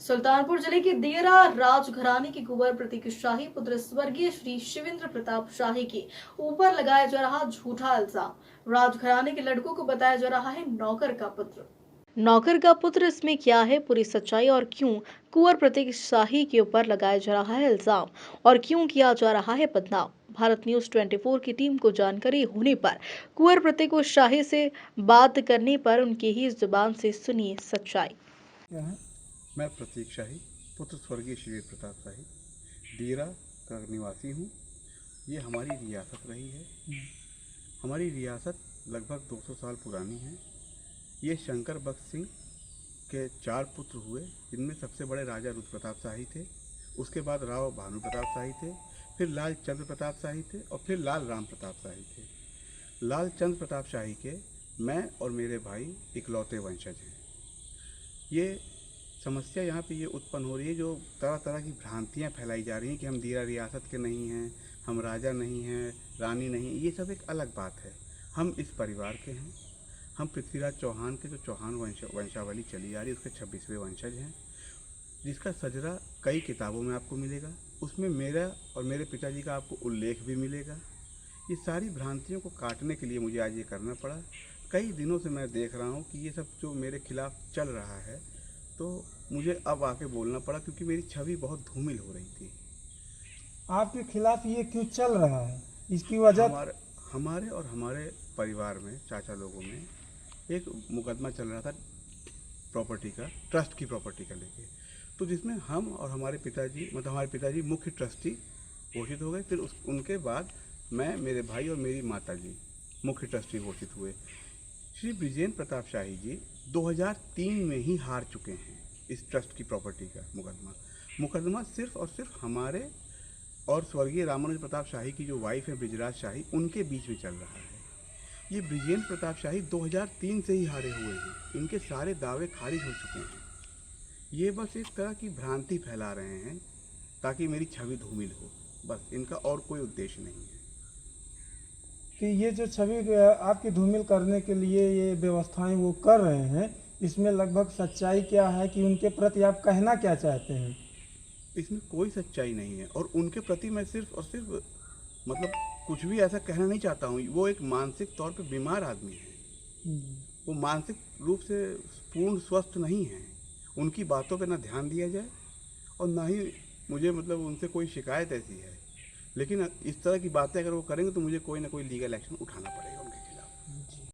सुल्तानपुर जिले के देरा राजघराने के कुंवर प्रतीक शाही पुत्र स्वर्गीय श्री शिवेंद्र प्रताप शाही के ऊपर लगाया जा रहा झूठा इल्जाम। राजघराने के लड़कों को बताया जा रहा है नौकर का पुत्र। इसमें क्या है पूरी सच्चाई और क्यों कुंवर प्रतीक शाही के ऊपर लगाया जा रहा है इल्जाम और क्यों किया जा रहा है बदनाम। भारत न्यूज 24 की टीम को जानकारी होने पर कुंवर प्रतीक शाही से बात करने पर उनकी ही जुबान से सुनिए सच्चाई। मैं प्रतीक शाही पुत्र स्वर्गीय शिवेंद्र प्रताप शाही देरा का निवासी हूँ। ये हमारी रियासत रही है। हमारी रियासत लगभग 200 साल पुरानी है। ये शंकर बख्श सिंह के 4 पुत्र हुए, जिनमें सबसे बड़े राजा रुद्र प्रताप शाही थे। उसके बाद राव भानु प्रताप शाही थे, फिर लाल चंद्र प्रताप शाही थे और फिर लाल राम प्रताप शाही थे। लाल चंद्र प्रताप शाही के मैं और मेरे भाई इकलौते वंशज हैं। ये समस्या यहाँ पे ये उत्पन्न हो रही है, जो तरह तरह की भ्रांतियाँ फैलाई जा रही हैं कि हम देरा रियासत के नहीं हैं, हम राजा नहीं हैं, रानी नहीं। ये सब एक अलग बात है। हम इस परिवार के हैं। हम पृथ्वीराज चौहान के जो चौहान वंशावली चली आ रही है उसके 26वें वंशज हैं, जिसका सजरा कई किताबों में आपको मिलेगा। उसमें मेरा और मेरे पिताजी का आपको उल्लेख भी मिलेगा। ये सारी भ्रांतियों को काटने के लिए मुझे आज ये करना पड़ा। कई दिनों से मैं देख रहा हूँ कि ये सब जो मेरे खिलाफ चल रहा है, तो मुझे अब आके बोलना पड़ा क्योंकि मेरी छवि बहुत धूमिल हो रही थी। आपके खिलाफ ये क्यों चल रहा है, इसकी वजह? हमारे और हमारे परिवार में चाचा लोगों में एक मुकदमा चल रहा था प्रॉपर्टी का, ट्रस्ट की प्रॉपर्टी का लेके, तो जिसमें हम और हमारे पिताजी मुख्य ट्रस्टी घोषित हो गए। फिर उनके बाद मैं, मेरे भाई और मेरी माताजी मुख्य ट्रस्टी घोषित हुए। श्री बृजेंद्र प्रताप शाही जी 2003 में ही हार चुके हैं इस ट्रस्ट की प्रॉपर्टी का मुकदमा सिर्फ और सिर्फ हमारे और स्वर्गीय रामानुज प्रताप शाही की जो वाइफ है बृजराज शाही, उनके बीच में चल रहा है। ये बृजेंद्र प्रताप शाही 2003 से ही हारे हुए हैं। इनके सारे दावे खारिज हो चुके हैं। ये बस एक तरह की भ्रांति फैला रहे हैं ताकि मेरी छवि धूमिल हो, बस इनका और कोई उद्देश्य नहीं है। कि ये जो छवि आपकी धूमिल करने के लिए ये व्यवस्थाएं वो कर रहे हैं, इसमें लगभग सच्चाई क्या है कि उनके प्रति आप कहना क्या चाहते हैं? इसमें कोई सच्चाई नहीं है और उनके प्रति मैं सिर्फ और सिर्फ कुछ भी ऐसा कहना नहीं चाहता हूँ। वो एक मानसिक तौर पे बीमार आदमी है। वो मानसिक रूप से पूर्ण स्वस्थ नहीं है। उनकी बातों पे ना ध्यान दिया जाए और ना ही मुझे उनसे कोई शिकायत ऐसी है, लेकिन इस तरह की बातें अगर वो करेंगे तो मुझे कोई ना कोई लीगल एक्शन उठाना पड़ेगा।